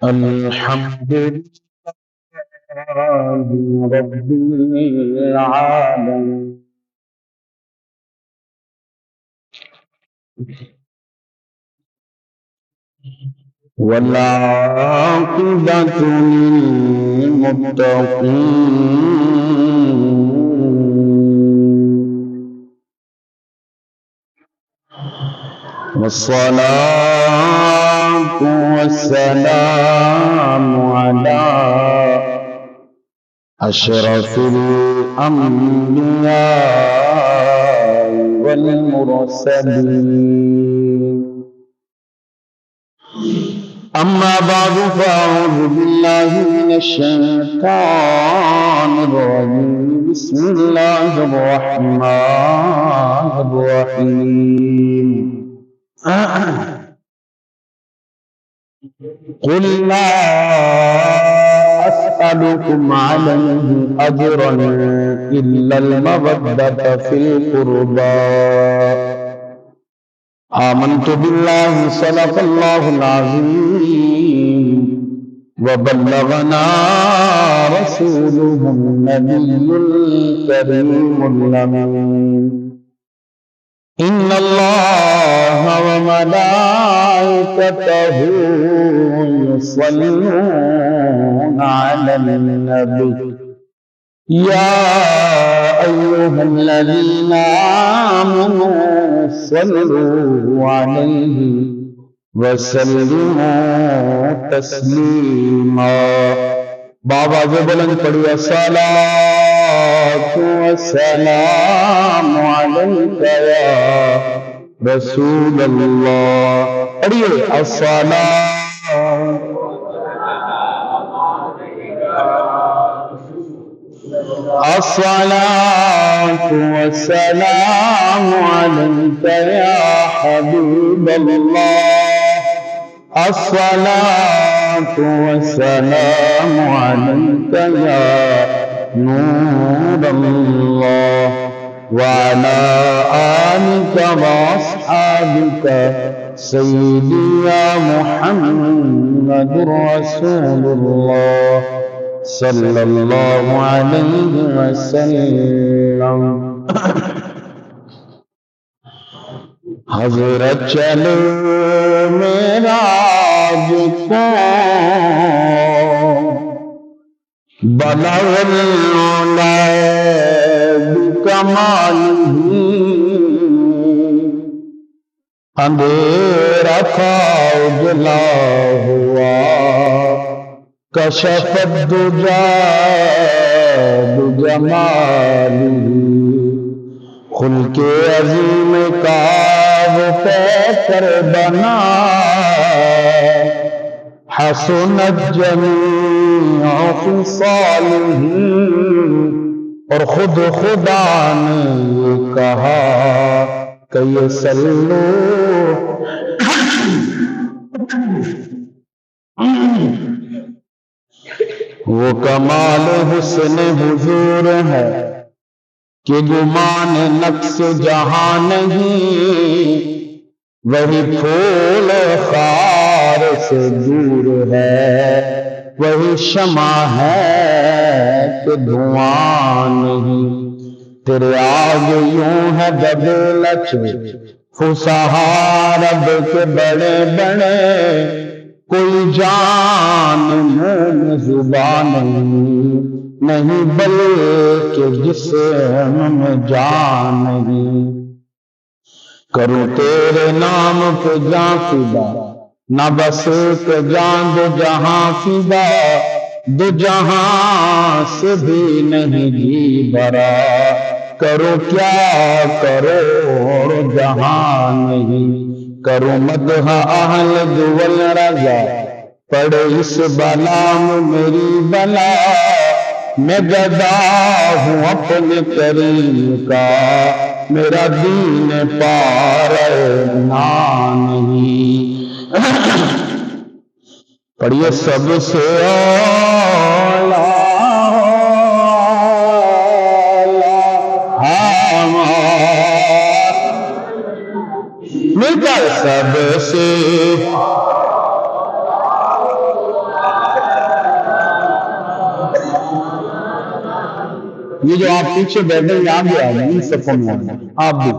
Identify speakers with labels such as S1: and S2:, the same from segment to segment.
S1: الحمد لله رب العالمين والعاقبة للمتقين والصلاة والسلام على أشرف الأنبياء والمرسلين أما بعد فأعوذ بالله من الشيطان الرجيم بسم الله الرحمن الرحيم قل لا أسألكم عليه أجرا إلا المودة في القربى آمنت بالله صدق الله العظيم وبلغنا رسوله النبي الكريم الأمين إن الله وملائكته يصلون على النبي يا أيها الذين آمنوا صلوا عليه وسلموا تسليما بابا جو بلند پڑھیا الصلاة والسلام عليك يا رسول الله پڑھیے الصلاة الصلاة والسلام عليك يا حبيب الله الصلاة والسلام عليك يا نور الله وعلى آلك وأصحابك سيدي يا محمد رسول الله صلی اللہ علیہ وسلم حضرت چلو معراج کو بلغ العلا بکمالہ اندھیرا تھا اجلا ہوا کشف الدجى بجماله خلق عظیم کا وہ پیکر بنا حسنت جمیع خصاله اور خود خدا نے یہ کہا کہ یہ سلو وہ کمال حسن حضور ہے کہ گمان نقص جہاں نہیں وہی پھول خار سے دور ہے وہی شمع ہے کہ دھواں نہیں تیرے آگے یوں ہے دبے لچ فصحا رب کے بڑے بڑے کوئی جان منہ زبان نہیں بلکہ جسم میں جان نہیں کروں تیرے نام پہ جان فدا نہ بس ایک جان دو جہاں فدا دو جہاں سے بھی نہیں جی بھرا کرو کیا کرو اور جہاں نہیں کرو مدح اہل دول رضا پڑے اس بلا میں میری بلا میں گدا ہوں اپنے کریم کا میرا دین پار نہیں پڑھیے سب سے اولا مل کر سب سے یہ جو آپ پیچھے بیٹھے ہیں آگے آ جائیں، ان صفوں میں آ جائیں۔ آپ بھی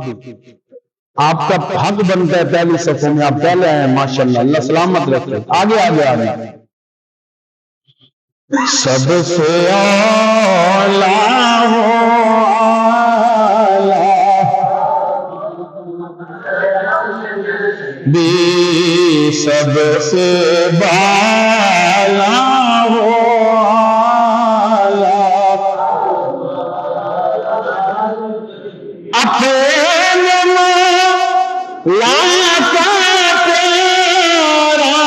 S1: آپ کا حق بنتا ہے پہلی صفوں میں، آپ پہلے آئے ہیں، ماشاءاللہ، اللہ سلامت رکھے، آگے آگے آ جائیں۔ سب سے اعلیٰ ہو بھی سب سے بالا ہو اپنے لاتا تیرا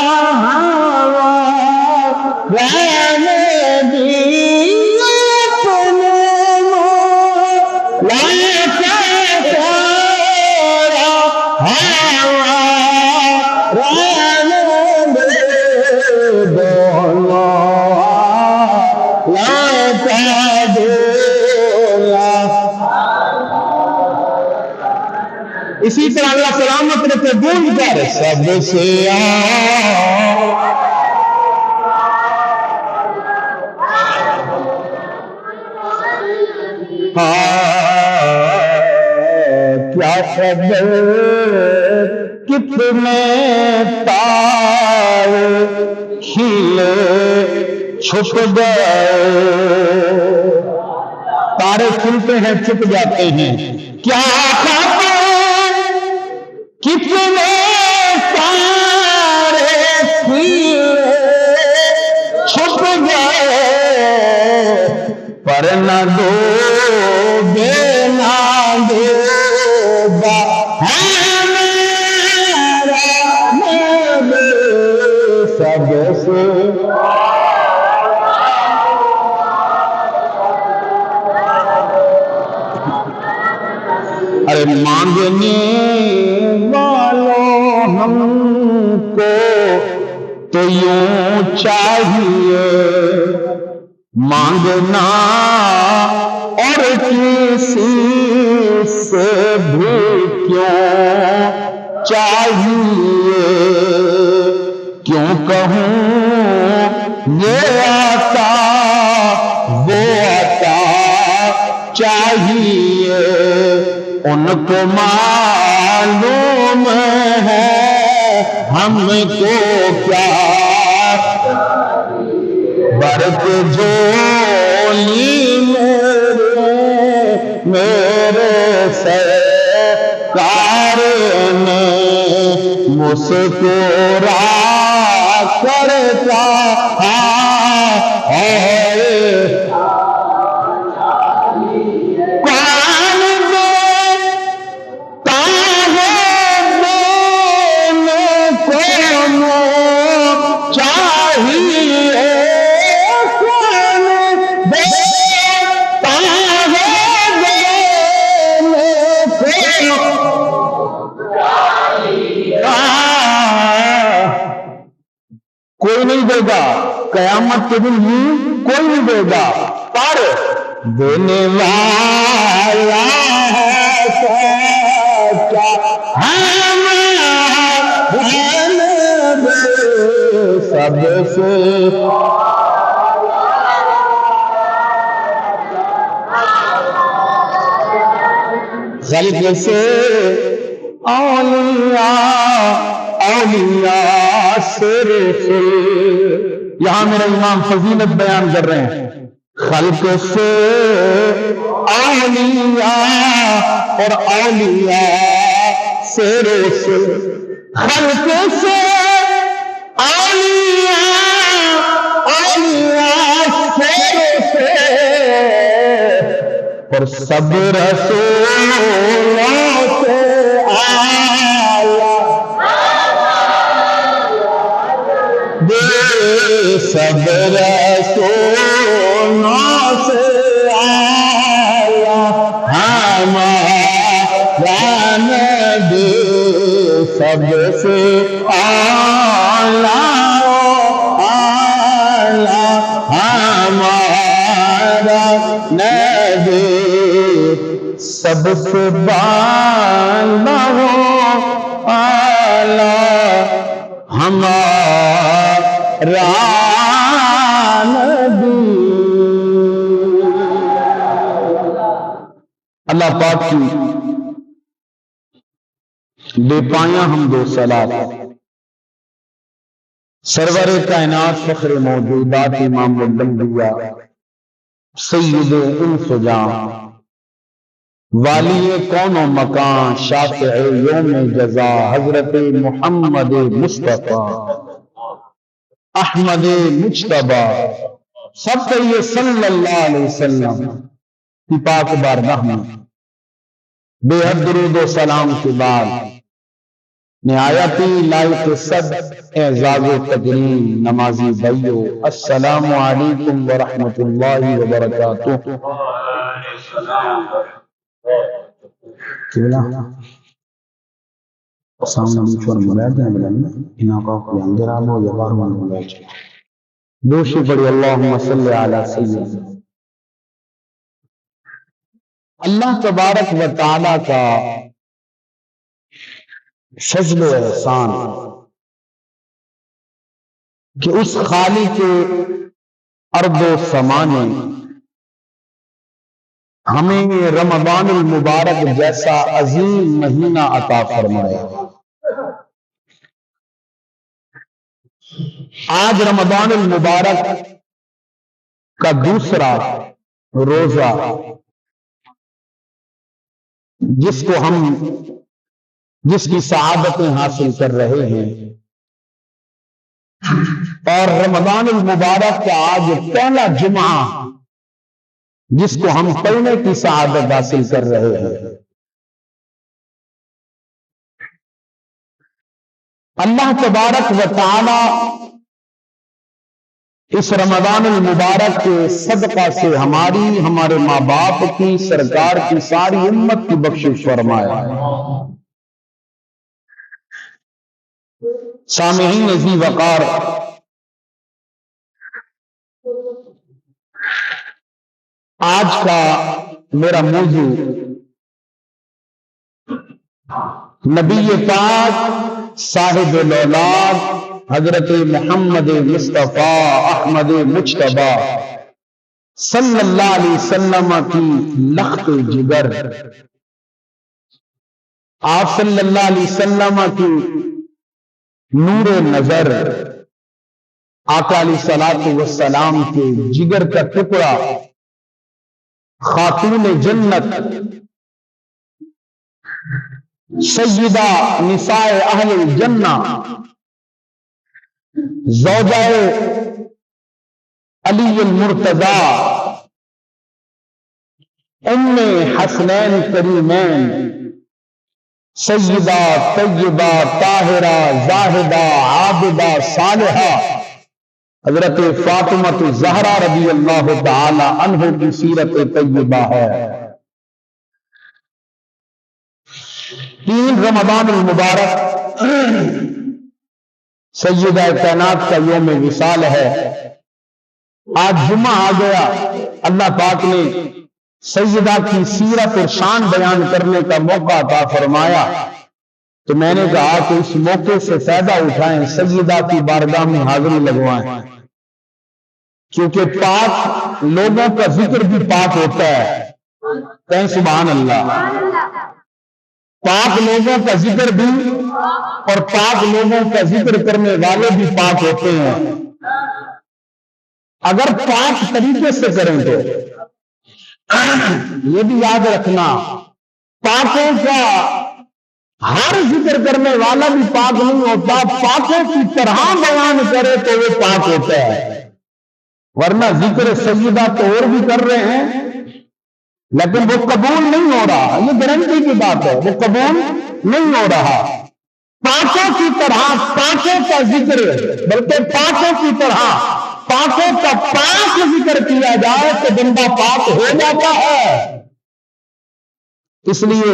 S1: رہنے بھی اپنے لاتا تیرا رہنے دے دونوں لاتا دولا۔ اسی طرح اللہ سلامت رکھے بول کر سب سے کیا خبر کتنے تارے کھلے چھپ گئے، تارے کھلتے ہیں چھپ جاتے ہیں، کیا خبر کتنے تارے کھلے چھپ گئے، پر نہ ڈوبے نہ ڈوبا ہے میرا نبی سب سے۔ ارے مانگنے والوں ہم کو تو یوں چاہیے مانگنا، اور کسی سے بھی کیوں چاہیے، کیوں کہوں یہ آتا وہ آتا چاہیے، ان کو معلوم ہے ہم کو کیا برق جولی میرے سرکار نے مسکرا کرتا ہے، کوئی نہیں دے گا قیامت کے دن ہی، کوئی نہیں دے گا، پر دینے والا ہے سچا سب سے۔ خلق سے اولیاء صرف، یہاں میرے امام فضیلت بیان کر رہے ہیں، خلق سے اولیاء اور اولیاء صرف، خلق سے اولیاء صرف، اور سب رسولوں سے سب رسولوں سے ہمارا نبی سب سے اعلیٰ ہمارا نبی سب سے بالا ہو اعلیٰ ہمارا نبی۔ اللہ پاک کی بے پایاں حمد و صلات سرور کائنات فخر موجودات امام الانبیاء سید انس و جان والی کون و مکان شافع یوم جزا حضرت محمد مصطفیٰ احمد مجتبی سب کہیے صلی اللہ علیہ وسلم کی پاک بارگاہ میں بے حد درود و سلام کے بعد نہایتی لائق صد اعزاز و تکریم نمازی بھائیو السلام علیکم ورحمۃ اللہ وبرکاتہ۔ دوشی پڑی اللہم صلی علی سیدنا۔ اللہ تبارک و تعالی کا فضل و احسان کہ اس خالق ارض و سما نے ہمیں رمضان المبارک جیسا عظیم مہینہ عطا فرمایا۔ آج رمضان المبارک کا دوسرا روزہ جس کی سعادتیں حاصل کر رہے ہیں، اور رمضان المبارک کا آج پہلا جمعہ جس کو ہم پڑھنے کی سعادت حاصل کر رہے ہیں۔ اللہ تبارک و تعالی اس رمضان المبارک کے صدقہ سے ہماری، ہمارے ماں باپ کی، سرکار کی ساری امت کی بخشش فرمائے۔ سامعین ذی وقار، آج کا میرا موضوع نبی پاک صاحب الاولاد حضرت محمد مصطفیٰ احمد مجتبی صلی اللہ علیہ وسلم کی لخت جگر، آپ صلی اللہ علیہ وسلم کی نور نظر، آقا علیہ الصلوۃ والسلام کے جگر کا ٹکڑا، خاتون جنت، سیدہ نساء اہل الجنہ، زوجہ علی المرتضی، ام حسنین کریمین، سیدہ طیبہ طاہرہ زاہدہ عابدہ صالحہ حضرت فاطمہ الزہرا رضی اللہ تعالی عنہ کی سیرت طیبہ ہے۔ 3 رمضان المبارک سیدہ کائنات کا یوم وصال ہے۔ آج جمعہ آ گیا، اللہ پاک نے سیدہ کی سیرت اور شان بیان کرنے کا موقع عطا فرمایا، تو میں نے کہا کہ اس موقع سے فائدہ اٹھائیں، سیدہ کی بارگاہ میں حاضری لگوائیں، کیونکہ پاک لوگوں کا ذکر بھی پاک ہوتا ہے۔ کہیں سبحان اللہ۔ پاک لوگوں کا ذکر بھی اور پاک لوگوں کا ذکر کرنے والے بھی پاک ہوتے ہیں، اگر پاک طریقے سے کریں تو۔ یہ بھی یاد رکھنا، پاکوں کا ہر ذکر کرنے والا بھی پاک نہیں ہوتا، پاکوں کی طرح بیان کرے تو وہ پاک ہوتا ہے، ورنہ ذکر سیدہ تو اور بھی کر رہے ہیں لیکن وہ قبول نہیں ہو رہا، یہ گارنٹی کی بات ہے، وہ قبول نہیں ہو رہا۔ پاکوں کی طرح پاکوں کا ذکر، بلکہ پاکوں کی طرح پاکوں کا پاک ذکر کیا جائے تو بندہ پاک ہو جاتا ہے۔ اس لیے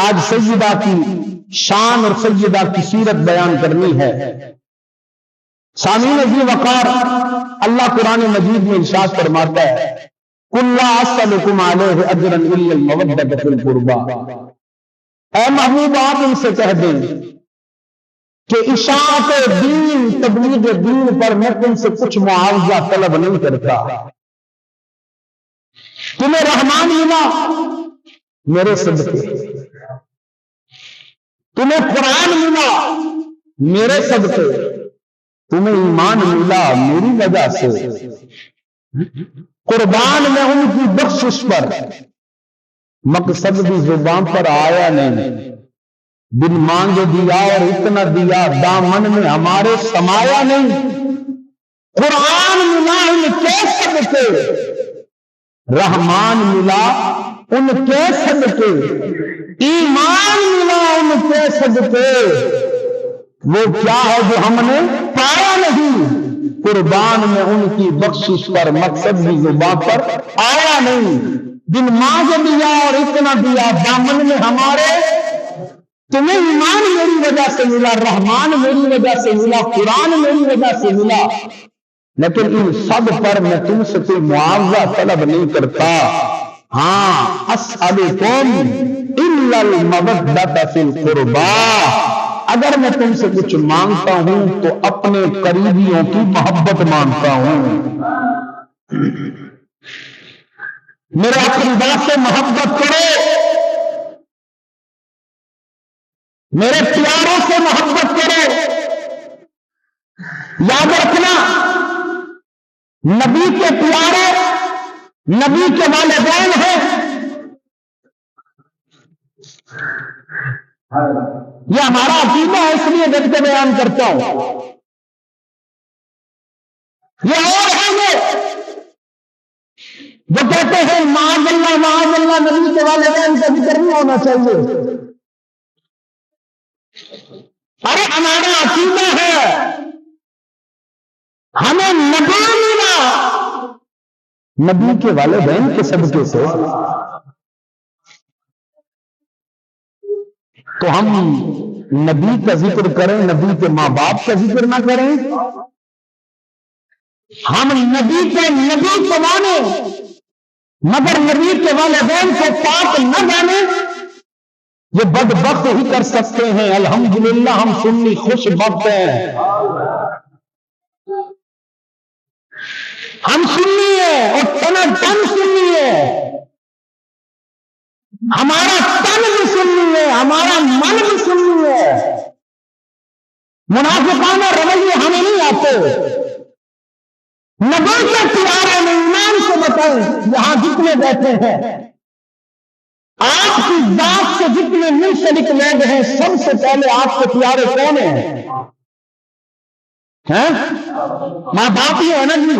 S1: آج سیدہ کی شان اور سیدہ کی سیرت بیان کرنی ہے۔ سامعین ذی وقار، اللہ قرآن مجید میں ارشاد فرماتا ہے قُلْ لَا أَسْأَلُكُمْ عَلَيْهِ أَجْرًا إِلَّا الْمَوَدَّةَ فِي الْقُرْبَى، اے محبوب آپ ان سے کہہ دیں کہ اشاعت دین، تبلیغ دین پر میں تم سے کچھ معاوضہ طلب نہیں کرتا۔ تمہیں رحمان ملا میرے صدقے، تمہیں قرآن ملا میرے صدقے، تمہیں ایمان ملا میری وجہ سے، قربان میں ان کی بخشش پر، مقصد بھی زبان پر آیا نہیں، بن مانگے دیا اور اتنا دیا، دامن میں ہمارے سمایا نہیں، قرآن ملا ان کے صدقے، رحمان ملا ان کے صدقے، ایمان ملا ان کے صدقے، وہ کیا ہے جو ہم نے پایا نہیں، قربان میں ان کی بخشش پر، مقصد بھی زبان پر آیا نہیں، دن مانگ دیا اور اتنا دیا، دامن میں ہمارے، تمہیں ایمان میری وجہ سے ملا، رحمان میری وجہ سے ملا، قرآن میری وجہ سے ملا، لیکن ان سب پر میں تم سے کوئی معاوضہ طلب نہیں کرتا، ہاں اسألکم الا المودۃ فی القربى، اگر میں تم سے کچھ مانگتا ہوں تو اپنے قریبیوں کی محبت مانگتا ہوں، میرے اقربا سے محبت کرو، میرے پیاروں سے محبت کرو، یاد رکھنا نبی کے پیارے نبی کے والدین ہیں، یہ ہمارا عقیدہ ہے، اس لیے ڈٹ کے بیان کرتا ہوں، یہ اور ہیں جو کہتے ہیں معاذ اللہ نبی کے والدین کا ذکر نہیں ہونا چاہیے، ارے ہمارا عقیدہ ہے ہمیں نبی ملا نبی کے والدین کے صدقے سے، تو ہم نبی کا ذکر کریں، نبی کے ماں باپ کا ذکر نہ کریں، ہم نبی کو نبی کو مانیں مگر نبی کے والدین کو پاک نہ جانے، یہ بدبخت ہی کر سکتے ہیں، الحمدللہ ہم سنی خوش بخت ہیں، ہم سنی ہیں اور تن سنی ہے، ہمارا تن بھی سنی ہے، ہمارا من بھی سنی ہے، منافقانہ رویے ہمیں نہیں آتے، نبی کے پیارے میں ایمان سے بتائیں، یہاں جتنے بیٹھے ہیں آپ کی ذات سے جتنے منسلک لوگ ہیں، سب سے پہلے آپ کے پیارے کون ہیں؟ ماں باپ ہی ہے نا جی،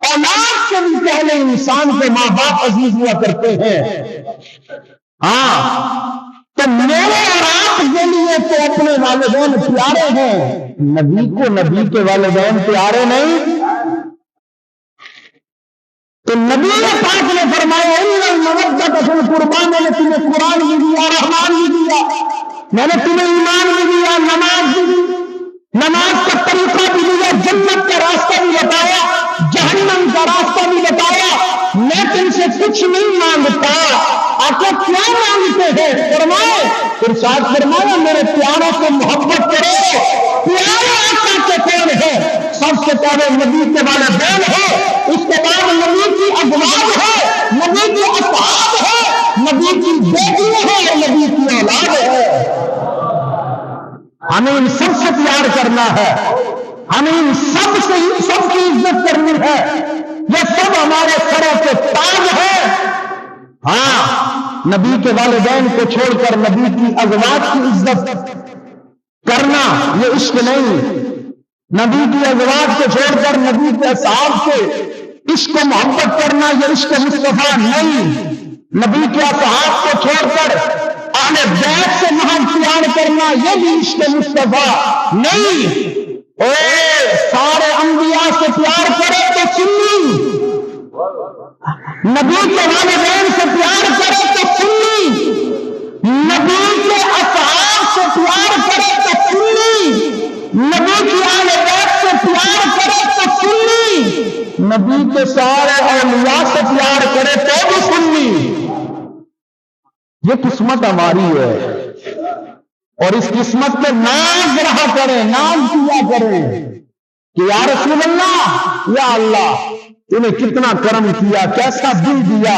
S1: اولاد سے بھی پہلے انسان کے ماں باپ عزیز ہوا کرتے ہیں، ہاں تو میرے اور آپ کے لیے تو اپنے والدین پیارے ہیں، نبی کو نبی کے والدین پیارے نہیں، تو نبی پاک نے فرمایا الا المودۃ فی القربى، میں نے تمہیں قرآن بھی دیا، رحمان بھی دیا، میں نے تمہیں ایمان بھی دیا، نماز بھی دی، نماز کا طریقہ بھی دیا، جنت کا راستہ بھی بتایا، جہنم کا راستہ بھی بتایا، میں تم سے کچھ نہیں مانگتا، آپ کیا مانگتے ہیں؟ فرمائے، ارشاد فرمایا میرے پیاروں سے محبت کرو، پیارے آقا کے کون ہے؟ سب سے پہلے نبی کے والدین ہے، اس کے بعد نبی کی ازواج ہے، نبی کی اصحاب ہے، نبی کی بیٹیاں ہیں اور نبی کی اولاد ہے، ہمیں ان سب سے پیار کرنا ہے، ہمیں ان سب کی عزت کرنی ہے، یہ سب ہمارے سروں کے تاج ہے، ہاں نبی کے والدین کو چھوڑ کر نبی کی ازواج کی عزت کرنا یہ عشق نہیں، نبی کی ازواج کو چھوڑ کر نبی کے اصحاب سے عشق و محبت کرنا یہ عشق مصطفیٰ نہیں، نبی کے اصحاب کو چھوڑ کر اہل بیت سے محبت پیار کرنا یہ بھی عشق مصطفیٰ نہیں، اے سارے انبیاء سے پیار کرے تو سنی، نبی کے والدین سے پیار کرے تو سنی، نبی کے اصحاب سے پیار کرے تو سنی، نبی کی اہل بیت سے پیار کرے تو سنی، نبی کے سارے اولیاء سے پیار کرے تو بھی سنی، یہ قسمت ہماری ہے، اور اس قسمت پہ ناز رہا کریں، ناز کیا کریں کہ یا رسول اللہ، یا اللہ تمہیں کتنا کرم کیا، کیسا دل دیا،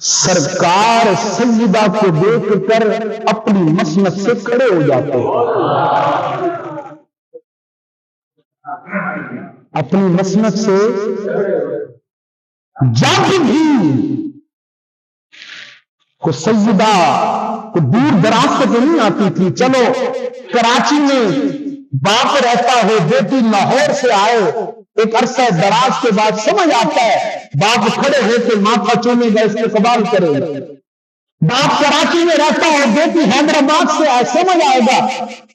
S1: سرکار سیدہ کو دیکھ کر اپنی مسند سے کھڑے ہو جاتے ہیں، اپنی مسند سے جب بھی کو سیدہ کو دور دراز سے تو نہیں آتی تھی، چلو کراچی میں باپ رہتا ہو، بیٹی لاہور سے آئے، ایک عرصہ دراز کے بعد سمجھ آتا ہے، باپ کھڑے ہو کے ماتھا چومے گا، استقبال کرے گا۔ باپ کراچی میں رہتا ہو، بیٹی حیدرآباد سے آئے، سمجھ آئے گا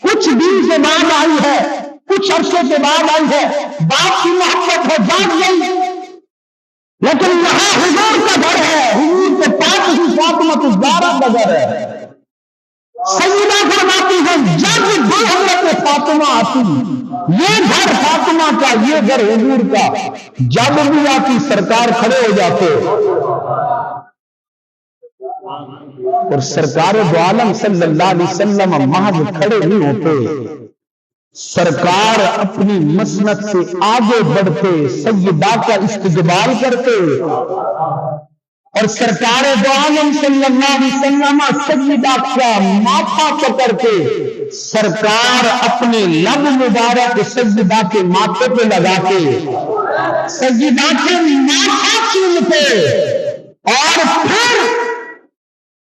S1: کچھ دن سے بعد آئی ہے، کچھ عرصے کے بعد آئی ہے، باپ کی محبت ہے جاگ گئی، لیکن یہاں حضور کا گھر ہے، حضور کے پاس ہی فاطمہ الزہرا کا گھر ہے۔ سیدہ فرماتی ہے جب بھی حضرت فاطمہ آتی، یہ گھر فاطمہ کا، یہ گھر حضور کا، جب بھی آتی سرکار کھڑے ہو جاتے اور سرکار دو عالم صلی اللہ علیہ وسلم محض کھڑے نہیں ہوتے، سرکار اپنی مسند سے آگے بڑھتے، سیدہ کا استقبال کرتے، اور سرکار دو عالم صلی اللہ علیہ وسلم سیدہ کا ماتھا پکڑ کے سرکار اپنے لب مبارک سیدہ کے ماتھے پہ لگا کے سیدہ کے ماتھا چومتے، اور پھر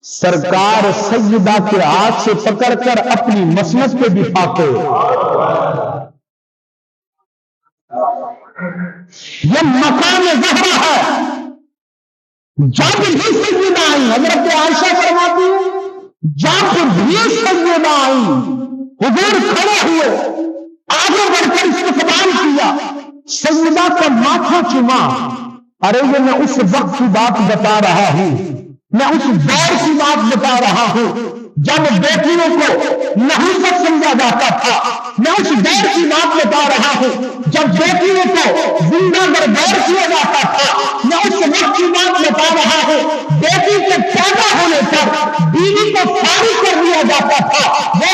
S1: سرکار سیدہ کے ہاتھ سے پکڑ کر اپنی مسند پہ بٹھاتے۔ یہ مقام زہرا ہے۔ جب بھی سیدہ آئی، حضرت عائشہ فرماتی ہے جب بھی سیدہ آئی، حضور کھڑے ہوئے، آگے بڑھ کر استقبال کیا، سیدہ کا ماتھا چوما۔ ارے یہ میں اس وقت کی بات بتا رہا ہوں، میں اس دور کی بات بتا رہا ہوں جب بیٹیوں کو نحوست سمجھا جاتا تھا، میں اس دور کی بات بتا رہا ہوں جب بیٹیوں کو زندہ بردار کیا جاتا تھا، میں اس وقت کی بات بتا رہا ہوں بیٹی کے پیدا ہونے پر بیوی کو فارغ کر دیا جاتا تھا۔ وہ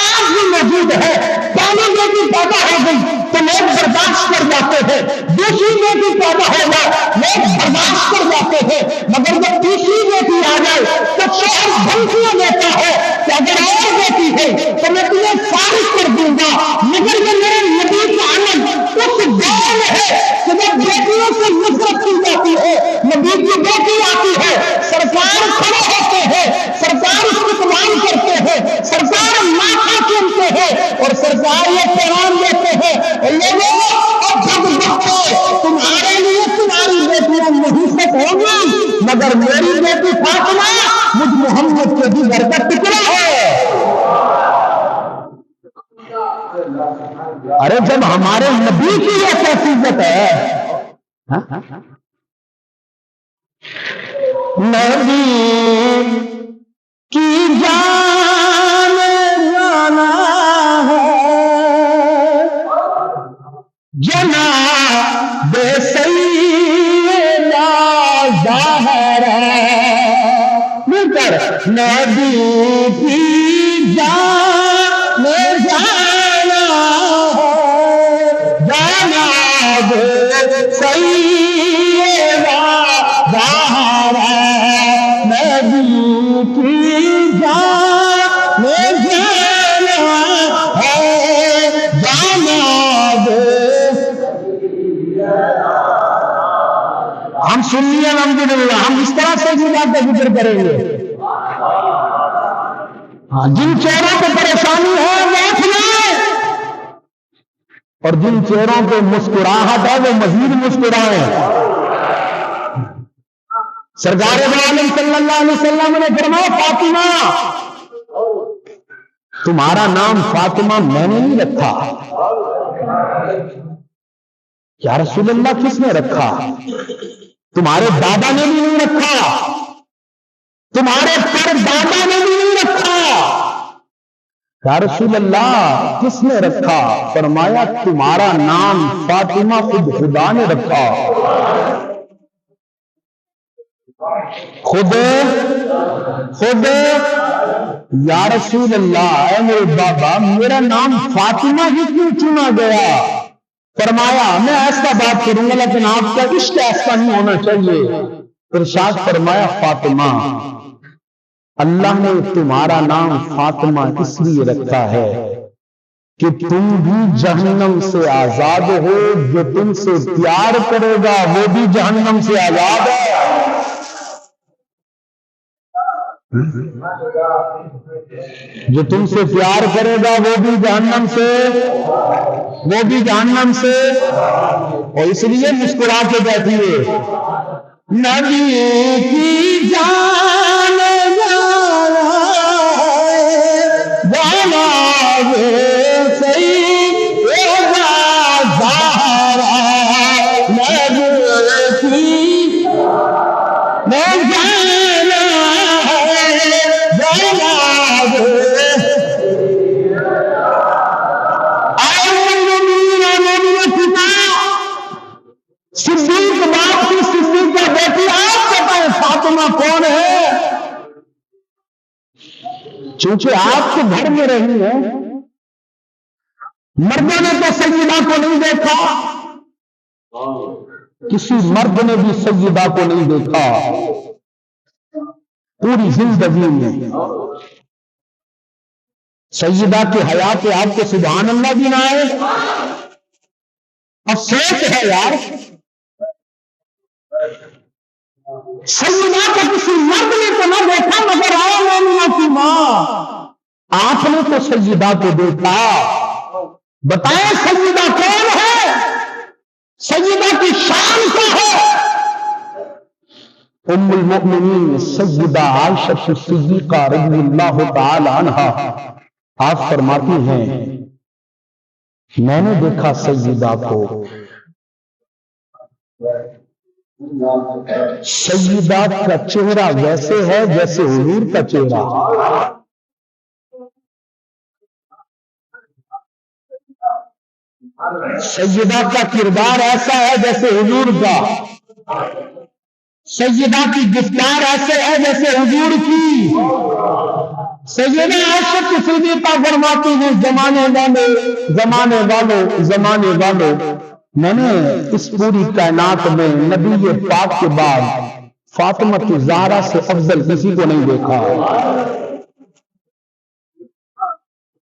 S1: آج بھی موجود ہے، پہلی بیٹی پیدا ہو گئی تو لوگ برداشت کر جاتے ہیں، دوسری بیٹی پیدا ہو جائے لوگ برداشت کر جاتے ہیں، مگر جب تیسری بیٹی آ جائے تو شوہر دھمکیاں دیتا ہے کہ اگر اور بیٹی ہے تو میں تمہیں فارغ کر دوں گا۔ مگر یہ میرے نبی کا عمل اس دور میں ہے کہ جب بیٹیوں سے نفرت کی جاتی ہے، نبی کی بیٹی آتی ہے، سرکار کھڑے ہوتے ہیں، سرکار استقبال کرتے ہیں، سرکار ماتھا چومتے ہیں، اور سرکار یہ پیغام دیتے ہیں لوگوں اب جب دیکھو تمہارے لیے تمہاری بیٹیاں نحوست ہوگی، مگر میری بیٹی فاطمہ مجھ محمد کے جگر کا ٹکڑا ہے۔ ارے جب ہمارے نبی کی یہ خصوصیت ہے، نبی کی جان جانا ہے جناب سیدہ زہرا، مل کر نبی کی جان جانا ہے جناب سیدہ زہرا، نبی کی جان جانا ہے جناب۔ ہم سنیے الحمدللہ، ہم اس طرح سے بھی بات کا ذکر کریں گے۔ ہاں، جن چہروں پہ پریشانی ہے وہ اٹھائیں، اور جن چہروں پہ مسکراہٹ ہے وہ مزید مسکرائیں۔ سرکار دو عالم صلی اللہ علیہ وسلم نے فرمایا فاطمہ، تمہارا نام فاطمہ میں نے نہیں رکھا۔ یا رسول اللہ کس نے رکھا؟ تمہارے دادا نے بھی نہیں رکھا، تمہارے پردادا نے بھی نہیں رکھا۔ یا رسول اللہ کس نے رکھا؟ فرمایا تمہارا نام فاطمہ خود خدا نے رکھا۔ خود یا رسول اللہ، اے میرے بابا میرا نام فاطمہ ہی کیوں چنا گیا؟ فرمایا میں ایسا بات کروں گا لیکن آپ کا عشق ایسا نہیں ہونا چاہیے ارشاد فرمایا فاطمہ اللہ نے تمہارا نام فاطمہ اس لیے رکھا ہے کہ تم بھی جہنم سے آزاد ہو، جو تم سے پیار کرے گا وہ بھی جہنم سے آزاد ہے۔ جو تم سے پیار کرے گا وہ بھی جہنم سے اور اس لیے مسکرا کے بیٹھی ہے نبی کی جان جانا صدیق باپ کی صدیقہ بیٹی آپ بتائیں فاطمہ کون ہے؟ چونکہ آپ کے گھر میں رہی ہے، مردوں نے تو سیدہ کو نہیں دیکھا، کسی مرد نے بھی سیدہ کو نہیں دیکھا پوری زندگی میں۔ سیدہ کی حیا پہ آپ کو سبحان اللہ بھی نہ آئے، افسوس ہے یار، سیدہ کو کسی مرد نے تو نہ دیکھا مگر آیا مومنہ کی ماں آپ نے تو سیدہ کو دیکھا۔ بتائیں سیدہ کون ہے؟ سیدہ کی شان کیا ہے؟ ام المؤمنین سیدہ عائشہ صدیقہ رضی اللہ تعالی عنہا آپ فرماتی ہیں میں نے دیکھا سیدہ کو، سیدہ کا چہرہ ویسے ہے جیسے حضور کا چہرہ، سیدہ کا کردار ایسا ہے جیسے حضور کا، سیدہ کی گفتار ایسے ہے جیسے حضور کی۔ سیدہ عائشہ صدیقہ فرماتی ہیں زمانے والوں میں نے اس پوری کائنات میں نبی پاک کے بعد فاطمہ الزہرا سے افضل کسی کو نہیں دیکھا۔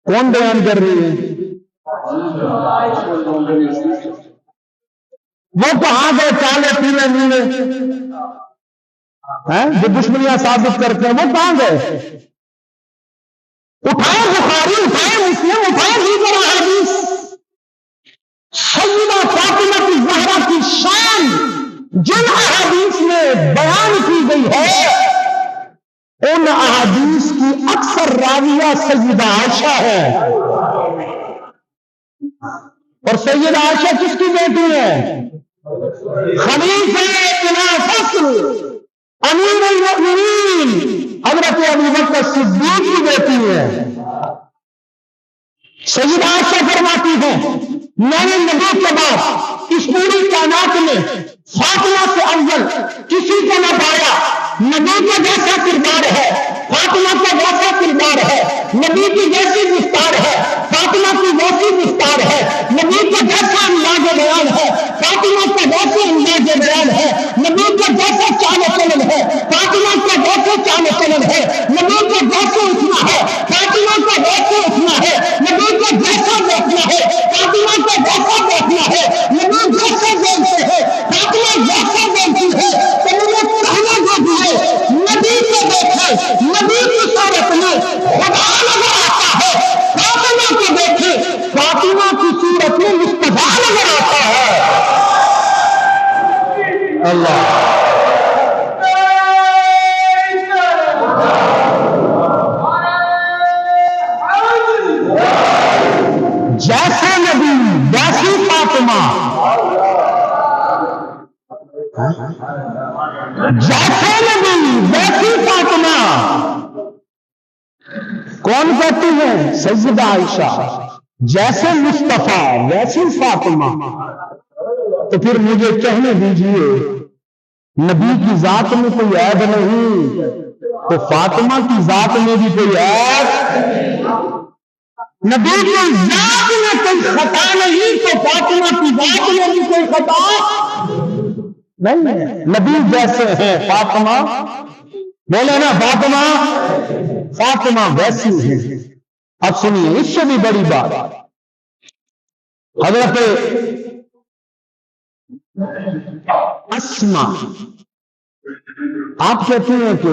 S1: کون بیان کر رہی ہے؟ وہ کہاں گئے کالے پیلے نیلے جو دشمنیاں ثابت کرتے ہیں، وہ کہاں گئے؟ اٹھائے بخاری، اٹھائے مسلم، اٹھائے دیگر احادیث، سیدہ فاطمہ الزہرا کی شان جن احادیث میں بیان کی گئی ہے ان احادیث کی اکثر راویہ سیدہ عائشہ ہے۔ اور سیدہ عائشہ کس کی بیٹی ہے؟ خلیفہ ابن فصل امیر المؤمنین حضرت ابو بکر صدیق کی بیٹی ہے۔ سیدہ عائشہ فرماتی ہے میں نے نبی کے بعد اس پوری کائنات میں فاطمہ سے افضل کسی کو نہ پایا، نبی کا جیسا کردار ہے فاطمہ کا ویسا کردار ہے، نبی کی جیسی گفتار ہے فاطمہ کی ویسی گفتار ہے، نبی کا جیسا انداز بیان ہے فاطمہ کا ویسے انداز بیان ہے، نبی کا جیسا چال و چلن ہے فاطمہ کا ویسے چال و چلن ہے، نبی کا جیسے اٹھنا ہے فاطمہ کا ویسے اٹھنا ہے، نبی کا جیسا بیٹھنا ہے فاطمہ کا ویسا بیٹھنا ہے، نبی جیسے بولتے ہیں فاطمہ جیسا بولتی ہے۔ تو مجھے کہنا جو بھی ہے نبی کو دیکھے، نبی کی صورت میں خدا نظر آتا ہے، فاطمہ کو دیکھے فاطمہ کی صورت میں مصطفیٰ نظر آتا ہے۔ اللہ جیسے نبی ویسی فاطمہ، جیسے نبی ویسی فاطمہ کون کہتی ہے؟ سیدہ عائشہ۔ جیسے مصطفیٰ ویسی فاطمہ، تو پھر مجھے کہنے دیجئے نبی کی ذات میں کوئی عیب نہیں تو فاطمہ کی ذات میں بھی کوئی عیب، نبی کی ذات میں کوئی خطا نہیں تو فاطمہ کی ذات میں بھی کوئی خطا۔ نہیں ہے، نبی جیسے ہیں فاطمہ، بولے نا فاطمہ، فاطمہ ویسی ہیں۔ اب سنیے اس سے بھی بڑی بات، حضرت اسما، آپ کہتے ہیں کہ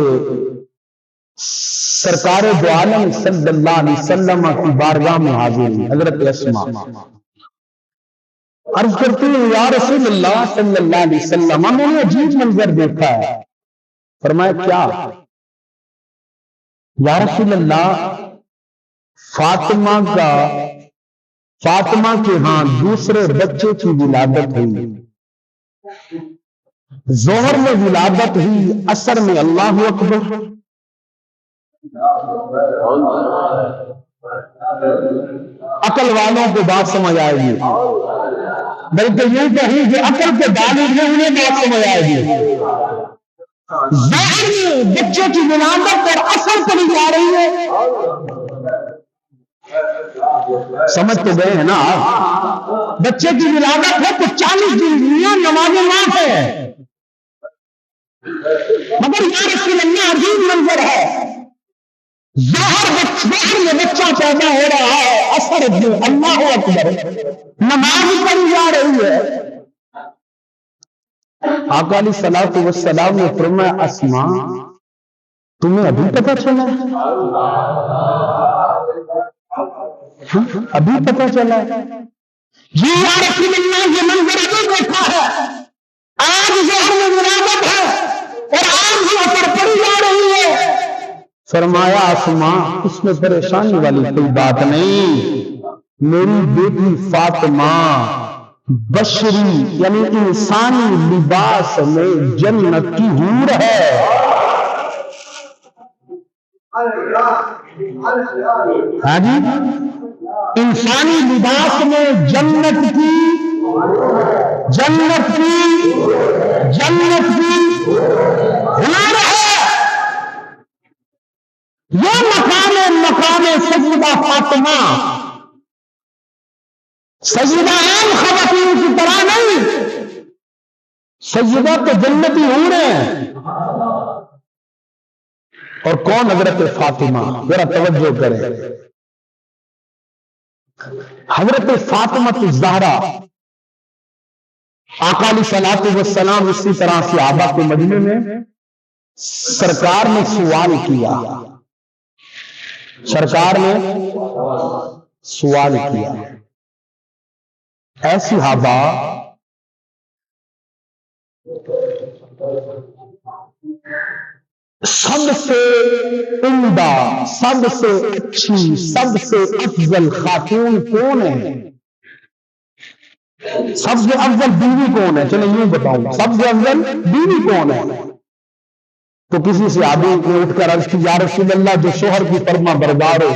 S1: سرکار دو عالم صلی اللہ علیہ وسلم کی بارگاہ میں حاضر ہوئی حضرت اسما، عرض کرتی ہیں یا رسول اللہ صلی اللہ علیہ وسلم، میں نے عجیب منظر دیکھا ہے۔ فرمایا کیا؟ یا رسول اللہ فاطمہ کے ہاں دوسرے بچے کی ولادت ہوئی، ظہر میں ولادت ہوئی، عصر میں اللہ اکبر، عقل والوں کو بات سمجھ آئے گی، بلکہ یہ کہیں کہ عقل کے بالغ ہیں انہیں بات سمجھ آئے گی۔ ظاہر میں بچے کی ولادت اور عصر پڑی جا رہی ہے، سمجھ تو گئے ہیں نا آپ؟ بچے کی ولادت ہے تو 40 دن دنیا نماز معاف ہے، مگر یا رسول اللہ عجیب منظر ہے، ظاہر میں بچہ پیدا ہو رہا ہے، عصر میں اللہ اکبر نماز پڑھی جا رہی ہے۔ آقا علیہ الصلوۃ والسلام نے فرمایا اسما تمہیں ابھی پتہ چلا؟ ابھی پتہ چلا؟ جی یا رسول اللہ یہ منظر ابھی دیکھا ہے، آج ظہر میں ولادت ہے اور آج ہی عصر پڑھی جا رہی ہے۔ فرمایا اسما اس میں پریشانی والی کوئی بات نہیں، میری بیٹی فاطمہ بشری یعنی انسانی لباس میں جنت کی حور ہے۔ ہاں جی، انسانی لباس میں جنت کی حور ہے۔ یہ مقام سیدہ فاطمہ سیدہ عام خواتین کی طرح نہیں، سیدہ تو جنتی حور ہیں۔ اور کون حضرت فاطمہ؟ ذرا توجہ کریں، حضرت فاطمہ الزہرا، آقا علیہ الصلوۃ والسلام اسی طرح صحابہ کے مجمع میں سرکار نے سوال کیا، سرکار نے سوال کیا، اے صحابہ سب سے عمدہ، سب سے اچھی، سب سے افضل خاتون کون ہے؟ سب سے افضل بیوی کون ہے؟ چلیں یوں بتاؤں، سب سے افضل بیوی کون ہے؟ تو کسی صحابی نے اٹھ کر عرض کی یا رسول اللہ جو شوہر کی فرما بردار ہو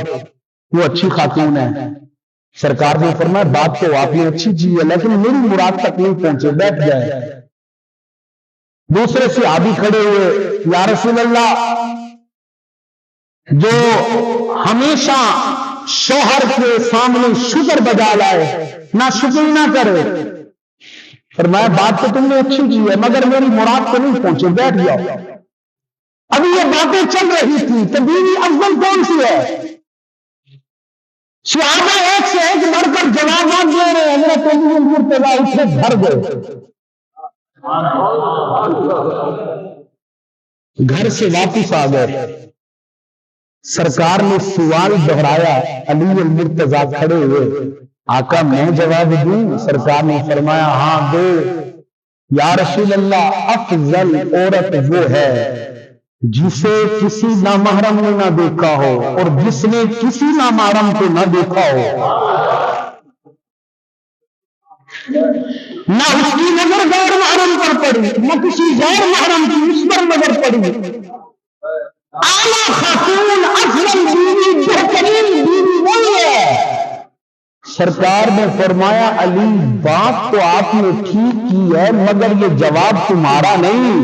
S1: وہ اچھی خاتون ہے۔ سرکار نے فرمایا بات تو آپ نے اچھی کی ہے لیکن میری مراد تک نہیں پہنچے، بیٹھ جائے۔ دوسرے صحابی کھڑے ہوئے، یا رسول اللہ جو ہمیشہ شوہر کے سامنے شکر بجا لائے، نہ شکر نہ کرے، فرمایا بات تو تم نے اچھی کی ہے مگر میری مراد تو نہیں پہنچے، بیٹھ جاؤ۔ ابھی یہ باتیں چل رہی تھی کہ بیوی افضل کون سی ہے؟ صحابہ ایک سے ایک بڑھ کر جوابات دے رہے ہیں، حضرت علی مرتضیٰ اٹھے گھر گئے، گھر سے واپس آ گئے، سرکار نے سوال دہرایا، علی المرتضیٰ کھڑے ہوئے، آقا میں جواب دوں؟ سرکار نے فرمایا ہاں دے۔ یا رسول اللہ افضل عورت وہ ہے جسے کسی نامحرم نے نہ دیکھا ہو اور جس نے کسی نامحرم کو نہ دیکھا ہو، نہ اس کی نظر غیر محرم پر پڑی نہ کسی غیر محرم کی اس پر نظر پڑی، اعلیٰ خاتون افضل بیوی بہترین بیوی وہی ہے۔ سرکار نے فرمایا علی بات تو آپ نے ٹھیک کی ہے مگر یہ جواب تمہارا نہیں،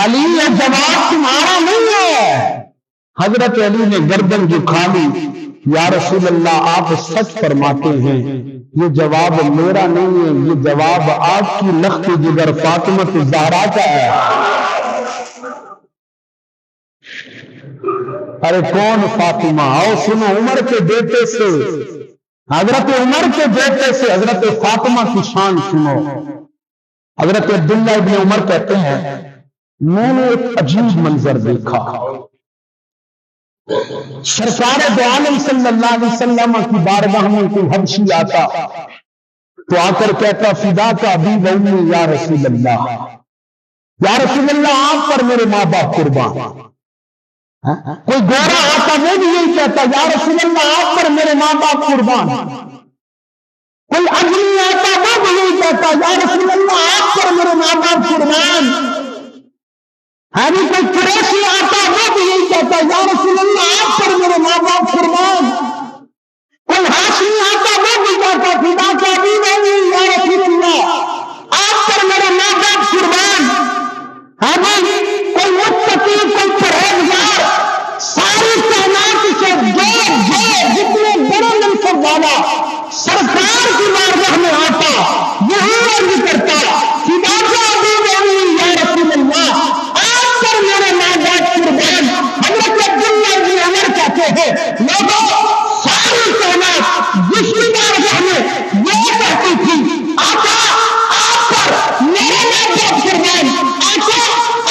S1: علی یہ جواب تمہارا نہیں ہے۔ حضرت علی نے گردن جھکا لی، یا رسول اللہ آپ سچ فرماتے ہیں، یہ جواب میرا نہیں ہے، یہ جواب آپ کی لخت جگر فاطمہ الزہرا کا ہے۔ ارے کون فاطمہ؟ آؤ سنو، عمر کے بیٹے سے، حضرت عمر کے بیٹے سے حضرت فاطمہ کی شان سنو۔ حضرت عبداللہ ابن عمر کہتے ہیں میں نے ایک عجیب منظر دیکھا، سرکار دو عالم صلی اللہ علیہ وسلم کی بارگاہ میں کوئی حبشی آتا تو آ کر کہتا فدا کا ابی و امی یا رسول اللہ، یا رسول اللہ آپ پر میرے ماں باپ قربان۔ کوئی گورا آتا وہ بھی یہی کہتا یا رسول اللہ آپ پر میرے ماں باپ قربان۔ کوئی اجمی آتا وہ بھی یہی کہتا یا رسول اللہ آپ پر میرے ماں باپ قربان۔ کوئی قریشی آتا وہ بھی یہی کہتا یا رسول اللہ آپ پر میرے ماں باپ قربان۔ کوئی ہاشمی آتا وہ بھی کہتا فدا کا ابی و امی یا رسول اللہ آپ پر میرے ماں باپ قربان۔ کوئی متقی، کوئی پرہیزگار، ساری کائنات سے جتنے بڑے منصب والا سرکار کی بارگاہ میں آتا یہی عرض کرتا فدا کا ابی و امی یا رسول اللہ آپ پر میرے ماں باپ قربان۔ حضرت عبداللہ بن عمر کہتے ہیں لوگوں ساری کائنات جس کی بارگاہ میں یہ کہتی تھی آقا آپ پر میرے ماں باپ قربان، آقا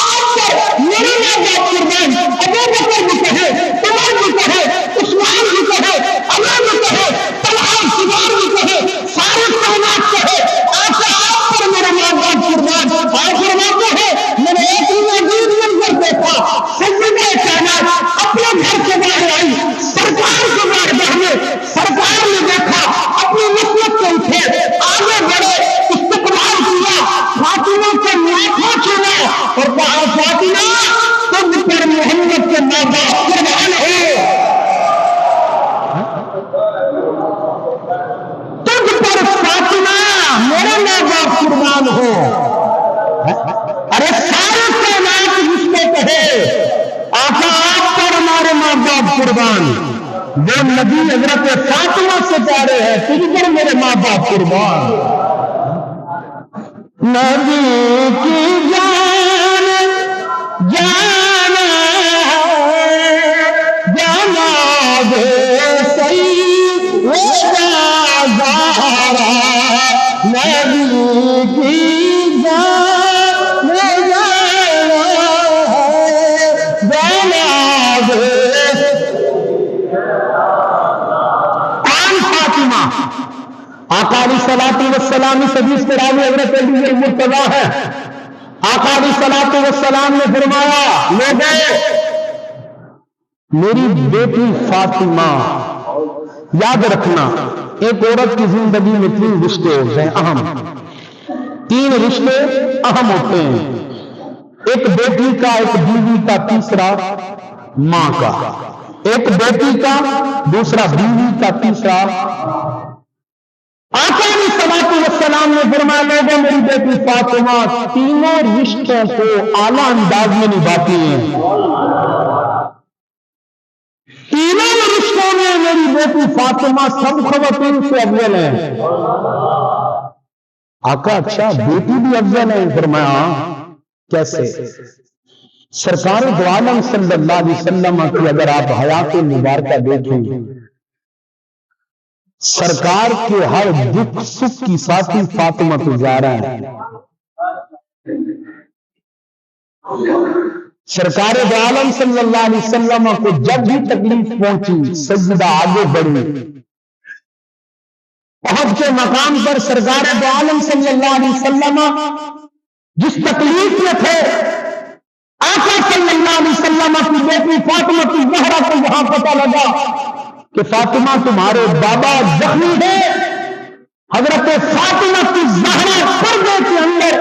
S1: آپ پر میرے ماں باپ قربان، ابو بکر بھی کہے، عمر بھی کہے، عثمان بھی کہے، علی بھی کہے، طلحہ زبیر بھی کہے، ساری کائنات کہے آقا آپ پر میرے ماں باپ قربان۔ اور فرماتے ہیں میں نے ایک عجیب منظر دیکھا، سیدہ کائنات اپنے گھر سے باہر آئی، سرکار کے بارگاہ میں سرکار نے دیکھا، اپنی نسبت سے اٹھے، آگے بڑھے، استقبال کیا، فاطمہ کے ناخوں چھوڑا اور کہا فاطمہ تم پر محمد کے ماں باپ قربان ہو، تجھ پر فاطمہ میرے ماں باپ قربان ہو۔ ارے سارے کائنات جس کو کہے آقا آپ پر ہمارے ماں باپ قربان، وہ نبی حضرت فاطمہ سے کہہ رہے ہیں تجھ پر میرے ماں باپ قربان۔ نبی کی جان جانا جانا دے سیدہ زہرا، نبی کی جان جانا دے فاطمہ۔ آقا علیہ الصلوۃ والسلام اس حدیث کے راوی حضرت علی المرتضیٰ ہے۔ آقا علیہ الصلوۃ والسلام نے فرمایا لوگوں میری بیٹی فاطمہ، یاد رکھنا ایک عورت کی زندگی میں تین رشتے ہوتے ہیں اہم، تین رشتے اہم ہوتے ہیں، ایک بیٹی کا، ایک بیوی کا، تیسرا ماں کا، ایک بیٹی کا، دوسرا بیوی کا، تیسرا۔ آقا علیہ الصلوۃ والسلام نے فرمایا لوگوں میری بیٹی فاطمہ تینوں رشتوں کو اعلیٰ انداز میں نبھاتی ہیں، تینوں رشتوں میں میری بیٹی فاطمہ سب خواتین سے افضل ہے۔ آقا اچھا بیٹی بھی افضل ہے؟ فرمایا کیسے؟ سرکار دو عالم صلی اللہ علیہ وسلم کی اگر آپ حیات مبارکہ دیکھیں، سرکار کے ہر دکھ سکھ کی ساتھی فاطمہ الزہرا ہے۔ سرکار دو عالم صلی اللہ علیہ وسلم کو جب بھی تکلیف پہنچی سجدہ آگے بڑھی، احد کے مقام پر سرکار دو عالم صلی اللہ علیہ وسلم جس تکلیف میں تھے، آقا صلی اللہ علیہ وسلم کی بیٹی فاطمہ الزہرا کو یہاں پتہ لگا کہ فاطمہ تمہارے بابا زخمی ہے، حضرت فاطمہ الزہرا پردے کے اندر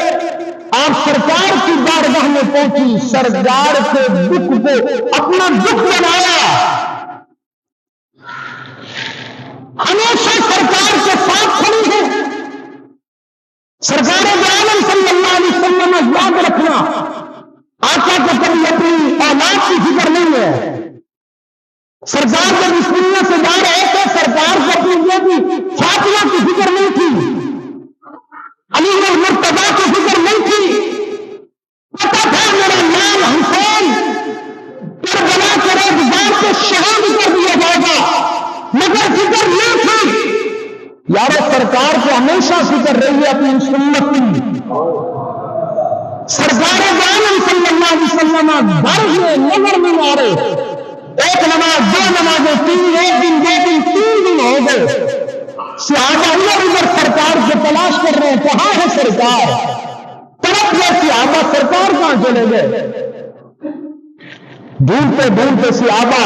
S1: آپ سرکار کی بارگاہ میں پہنچی، سرکار کے دکھ کو اپنا دکھ بنایا، ہمیشہ سرکار کے ساتھ کھڑی ہے۔ سرکار دو عالم صلی اللہ علیہ وسلم یاد رکھنا آقا کو کبھی اپنی اولاد کی فکر نہیں ہے، سرکار جب اس دنیا سے جا رہے سرکار کو ہمیشہ فکر رہی ہے اپنی سنت کی. سرکار عالم صلی اللہ علیہ وسلم گھر میں نظر نہیں آ رہے. ایک نماز، دو نمازیں، تین، ایک دن، دو دن، 3 دن ہو گئے. صحابہ ادھر ادھر سرکار کو تلاش کر رہے ہیں، کہاں ہے سرکار؟ طرف گئے صحابہ، سرکار کہاں چلے گئے؟ ڈھونڈتے ڈھونڈتے صحابہ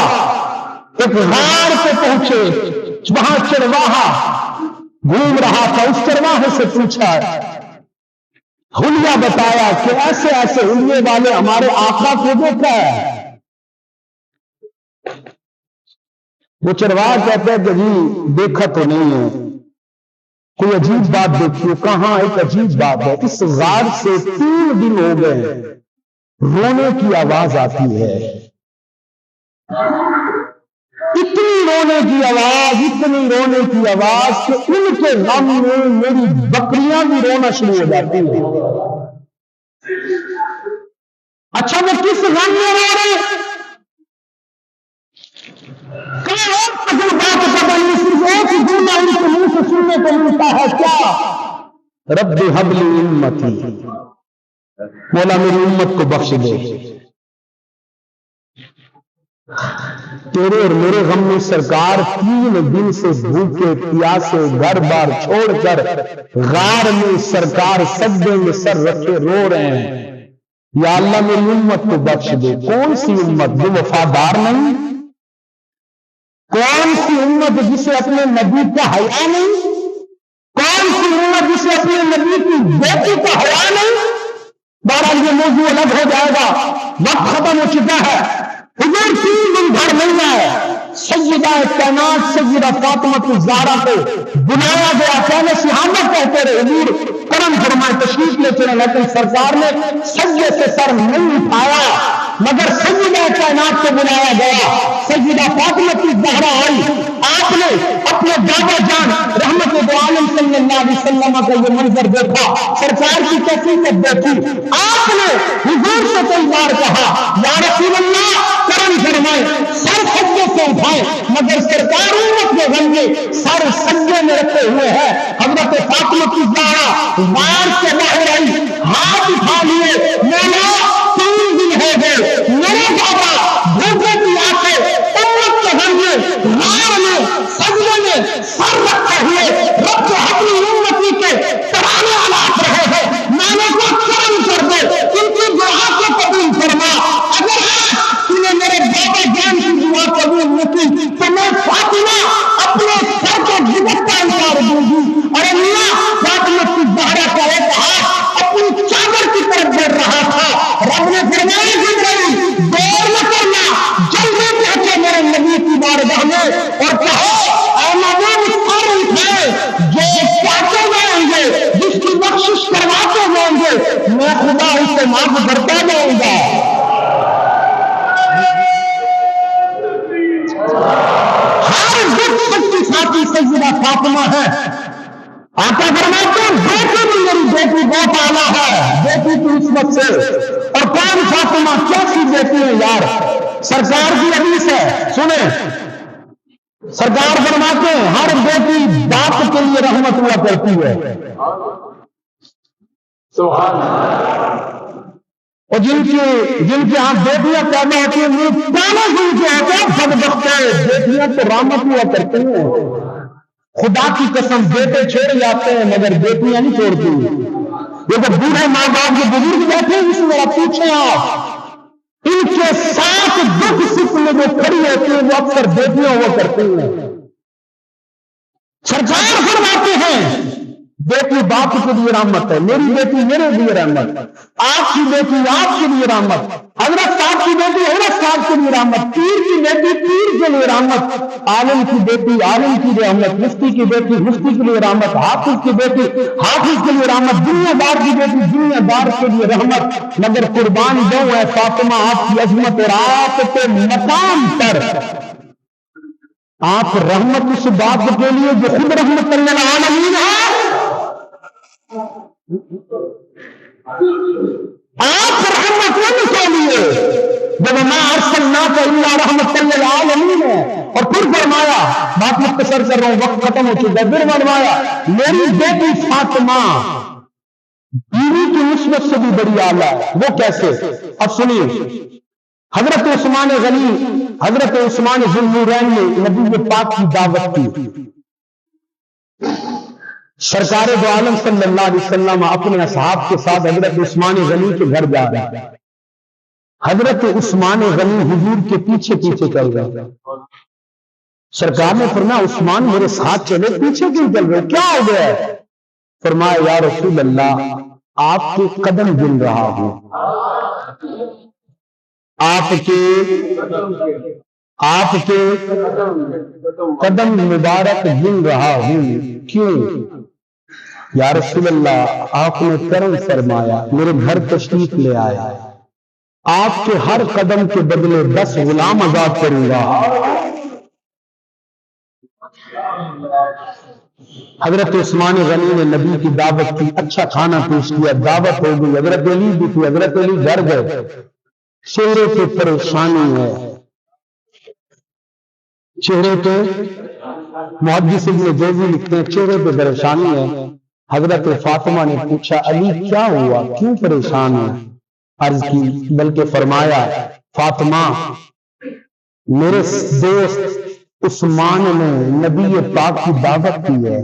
S1: ایک غار پہ پہنچے. وہاں چرواہا گھوم رہا تھا. اس چرواہے سے پوچھا، حلیہ بتایا کہ ایسے ایسے حلیے والے ہمارے آقا کو دیکھا ہے. وہ چرواہا کہتے ہیں کہ جی دیکھا تو نہیں ہے، کوئی عجیب بات دیکھیے. کہاں؟ ایک عجیب بات ہے، اس غار سے 3 دن ہو گئے رونے کی آواز آتی ہے. اتنی رونے کی آواز، اتنی رونے کی آواز کہ ان کے غم میں میری بکریاں بھی رونا شروع ہو جاتی ہیں. اچھا وہ کس غم میں رو رہے؟ کئی اور تجربات پتہ نہیں، صرف ایک ہی جملہ ان کے منہ سے سننے کو ملتا ہے، کیا؟ رب ہب لی امتی، مولا میری امت کو بخش دے. تیرے اور میرے غم میں سرکار 3 دن سے بھوکے پیاسے گھر بار چھوڑ کر غار میں سرکار سجدے میں سر رکھے رو رہے ہیں، یا اللہ میری امت کو بخش دے. کون سی امت جو وفادار نہیں؟ کون سی امت جسے اپنے نبی کا حیا نہیں؟ کون سی امت جسے اپنے نبی کی بیٹی کا حیا نہیں؟ بہرحال یہ موضوع الگ ہو جائے گا، وقت ختم ہو چکا ہے. حضور 3 دن گھر نہیں آئے. سیدہ کائنات سیدہ فاطمہ الزہرا کو بلایا گیا. پہلے صحابہ کہتے رہے حضور کرم فرمائے تشریف لے چلیں، لیکن سرکار نے سجدے سے سر نہیں اٹھایا. مگر سیدہ کائنات کو بلایا گیا. سیدہ فاطمہ الزہرا آئی. آپ نے اپنے بابا جان رحمت دو عالم صلی اللہ علیہ وسلم کا یہ منظر دیکھا، سرکار کی کیفیت دیکھی. آپ نے حضور سے کئی بار کہا یا رسول اللہ کرم فرمائے سر سجدے سے اٹھائے، مگر سرکار امت کے غم میں سر سجدے میں رکھے ہوئے ہیں. حضرت فاطمہ الزہرا غار سے باہر آئی، ہاتھ اٹھا لیے، مولا 3 دن ہو گئے میرے بابا بھوکے پیاسے امت کے غم میں غار میں سجدے میں سر رکھے ہوئے رب اپنی امتی کے ترانے آلات رہے ہیں، میں نے کو کرم کر دے، ان کی دعا کو قبول فرما. اگر میرے بابا جان کی دعا قبول نہیں تو میں فاطمہ اپنے سر کے دوپٹہ اتار دوں گی. اور اللہ فاطمہ الزہرا کا ایک ہاتھ اپنی چادر کی طرف بڑھ رہا تھا. رب نے فرمایا جبرائیل دیر نہ کرنا، جلدی پہنچے میرے نبی کی بارگاہ میں اور کہو اے محبوب سر اٹھائے، جو چاہتے جائیں گے، جس کی بخشش کرواتے جائیں گے، میں خدا اسے معاف کرتا جاؤں گا. ساتھی سیدہ فاطمہ ہے. آقا فرماتے ہیں بیٹی بھی میری بیٹی بہت اعلیٰ ہے، بیٹی کی نسبت سے. اور کون فاطمہ کیسی بیٹی ہے یار؟ سرکار کی حدیث ہے، سنیں. سرکار فرماتے ہیں ہر بیٹی باپ کے لیے رحمت ہوا کرتی ہے. سبحان اللہ. اور جن کے ہاں بیٹیاں پیدا ہوتی ہیں وہ پہلے دن کے ہوتے ہیں بدبخت ہے. بیٹیاں تو رحمت ہوا کرتی ہیں. خدا کی قسم بیٹے چھوڑ جاتے ہیں مگر بیٹیاں نہیں چھوڑتی. یہ تو بوڑھے ماں باپ کے بزرگ بیٹھے ہیں، اس میں پوچھیں آپ، ان کے ساتھ دکھ سکھ میں جو کھڑی ہوتی ہیں وہ اکثر بیٹیاں ہوا کرتی ہیں. سرکار فرماتے ہیں بیٹی باپ کے لیے رحمت ہے، میری بیٹی میرے لیے رحمت، آپ کی بیٹی آپ کے لیے رحمت، حضرت صاحب کی بیٹی حضرت صاحب کے لیے رحمت، پیر کی بیٹی پیر کے لیے رحمت، عالم کی بیٹی عالم کی رحمت، مفتی کی بیٹی مفتی کے لیے رحمت، حافظ کی بیٹی حافظ کے لیے رحمت، دنیا دار کی بیٹی دنیا دار کے لیے رحمت. مگر قربان دوں ہے فاطمہ آپ کی عظمت اور آپ کے مقام پر آپ رحمت اس بات کے لیے جو خود رحمت للعالمین ہے. آپ رحمت ان کے لیے جب وما ارسلناک الا رحمۃ للعالمین ہے، اور پھر فرمایا، بات مختصر کر رہا ہوں وقت ختم ہو چکا ہے، پھر فرمایا میری بیٹی فاطمہ بیوی کی نسبت سے بھی بڑی اعلیٰ ہے۔ وہ کیسے؟ اب سنیے، حضرت عثمان غنی، حضرت عثمان ذو النورین نے نبی پاک کی دعوت کی۔ سرکار دو عالم صلی اللہ علیہ وسلم اپنے اصحاب کے ساتھ حضرت عثمان غنی کے گھر جا رہے ہیں۔ حضرت عثمان غنی حضور کے پیچھے پیچھے چل رہے ہیں۔ سرکار نے فرمایا عثمان میرے ساتھ چلے، پیچھے کیوں چل رہے، کیا ہو گیا ہے؟ فرمایا یا رسول اللہ آپ کے قدم گن رہا ہوں، آپ کے قدم مبارک گن رہا ہوں، کیوں؟ یا رسول اللہ آپ نے کرم فرمایا، میرے گھر تشریف لے آئے، آپ کے ہر قدم کے بدلے 10 غلام آزاد کروں گا۔ حضرت عثمان غنی نے نبی کی دعوت کی، اچھا کھانا پیش کیا، دعوت ہو گئی، حضرت علی بھی تھی، حضرت علی گھر گئے، چہرے پہ پریشانی ہے، چہرے پہ محدث ابن جوزی لکھتے ہیں چہرے پہ پریشانی ہے۔ حضرت فاطمہ نے پوچھا علی کیا ہوا، کیوں پریشان ہے؟ عرض کی، بلکہ فرمایا فاطمہ میرے دوست عثمان نے نبی پاک کی دعوت کی ہے۔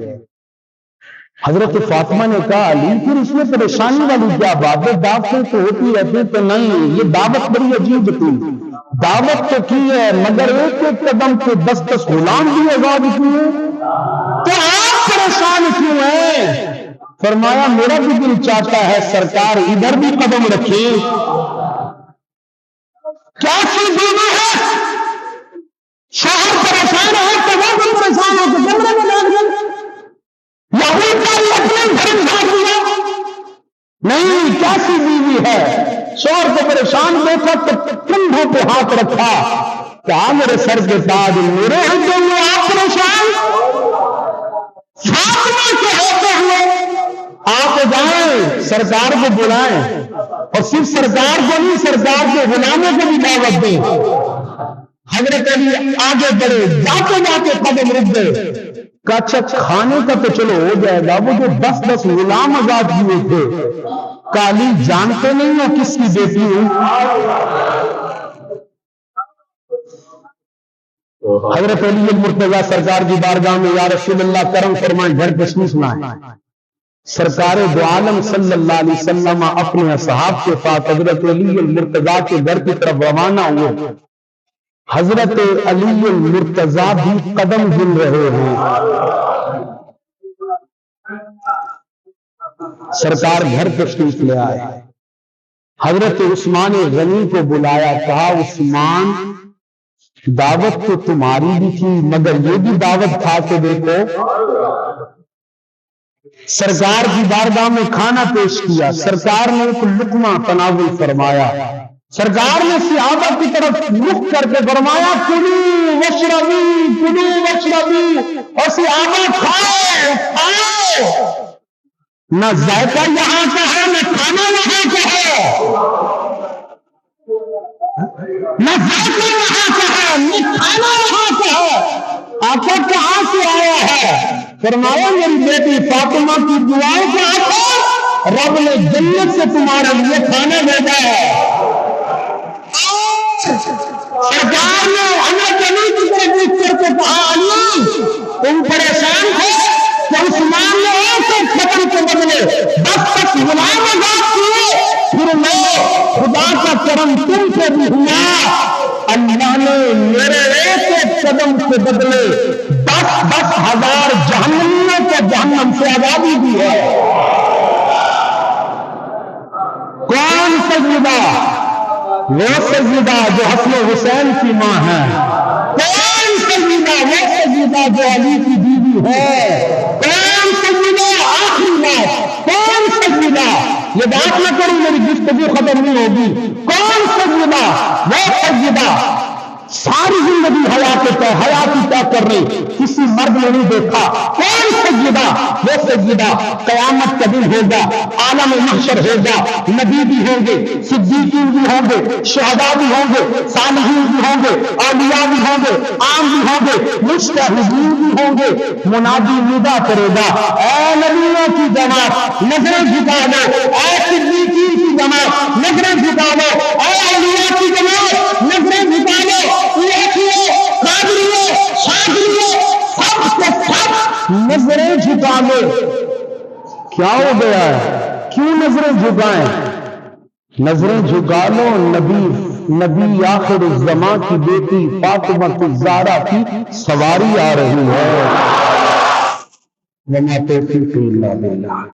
S1: حضرت فاطمہ نے کہا علی پھر اس میں پریشانی والی کیا بات ہے، دعوتیں تو ہوتی رہتی تو نہیں، یہ دعوت بڑی عجیب تھی، دعوت تو کی ہے مگر ایک ایک قدم پہ 10 غلام بھی آزاد کیے، تو آپ پریشان کیوں ہیں؟ فرمایا میرا بھی دل چاہتا ہے سرکار ادھر بھی قدم رکھے۔ کیا چیز دینا ہے؟ شوہر پریشان ہے تو وہ بھی پریشان ہو تو کمرے میں بیٹھ گئے، نہیں کیسی بیوی ہے؟ شوہر کو پریشان دیکھا تو کندھوں پہ ہاتھ رکھا، کہا میرے سر کے تاج میرے ہاتھوں میں آپ پریشان، فاطمہ کے ہوتے ہوئے آپ جائیں سرکار کو بلائیں، اور صرف سرکار کو نہیں سرکار کے غلاموں کو بھی دعوت دیں۔ حضرت علی آگے بڑھے، جاتے جاتے قدم رک گئے، کہ اچھا کھانے کا تو چلو ہو جائے گا، وہ جو 10 غلام آزاد کیے تھے، کہ علی جانتے نہیں ہو کس کی بیٹی ہوں؟ حضرت علی المرتضیٰ سرکار کی بارگاہ میں یا رسول اللہ کرم فرمائیں، گھر تشریف لائیں۔ سرکار دو عالم صلی اللہ علیہ وسلم اپنے اصحاب کے ساتھ حضرت علی المرتضیٰ کے گھر کی طرف روانہ ہوئے۔ حضرت علی المرتضیٰ بھی قدم گن رہے ہیں، سرکار گھر تشریف لے آئے، حضرت عثمان غنی کو بلایا، کہا عثمان دعوت تو تمہاری بھی تھی مگر یہ بھی دعوت کھا کے دیکھو۔ سرکار کی بارگاہ میں کھانا پیش کیا، سرکار نے ایک لقمہ تناول فرمایا، سرکار نے صحابہ کی طرف رخ کر کے فرمایا کلو واشربی، اور صحابہ کھاؤ کھاؤ، نہ ذائقہ یہاں کا ہے نہ کھانا وہاں کا ہے، نہ ذائقہ یہاں کا ہے نہ کھانا وہاں کا ہے، آقا کہاں سے آیا ہے؟ فرمایا میری بیٹی فاطمہ کی دعاؤں کا آقا، رب نے جنت سے تمہارے لیے کھانا بھیجا ہے۔ سرکار نے حضرت علی کی طرف دیکھ کر کے کہا علی تم پریشان ہو تو عثمان نے ایسے ختم کے بدلے 10 غلام آزاد کیے، پھر میں خدا کا کرم تم سے بھی ہوا، اللہ نے میرے ایک ایک قدم کے بدلے 10 ہزار جہنمیوں کو جہنم سے آزادی دی ہے۔ کون سجدہ؟ وہ سجدہ جو حسن حسین کی ماں ہے، کون سجدہ؟ وہ سجدہ جو علی کی بیوی ہے، کون سجدہ؟ آخری بات کون سجدہ؟ یہ بات نہ کروں میری گفتگو ختم نہیں ہوگی، کون سجدہ؟ وہ سجدہ ساری زندگی حیات طے کر رہی، کسی مرد نے نہیں دیکھا۔ کون سیدہ؟ وہ سیدہ قیامت کا دن ہوگا، عالم محشر ہوگا، نبی بھی ہوں گے، صدیقین بھی ہوں گے، شہداء بھی ہوں گے، صالحین بھی ہوں گے، اولیاء بھی ہوں گے، عام بھی ہوں گے، مجتہدین بھی ہوں گے۔ منادی ندا کرے گا، اے نبیوں کی جماعت نظریں جھکا دو، اے صدیقین کی جماعت نظریں جھکا دو، اے اولیاء کی جماعت نظریں جھکا دو۔ نظریں جھکا لے۔ کیا ہو گیا ہے؟ کیوں نظریں جھکائیں؟ نظریں جھکا لو، نبی آخر الزمان کی بیٹی فاطمہ الزہرا کی سواری آ رہی ہے۔ وما توفیقی الا باللہ۔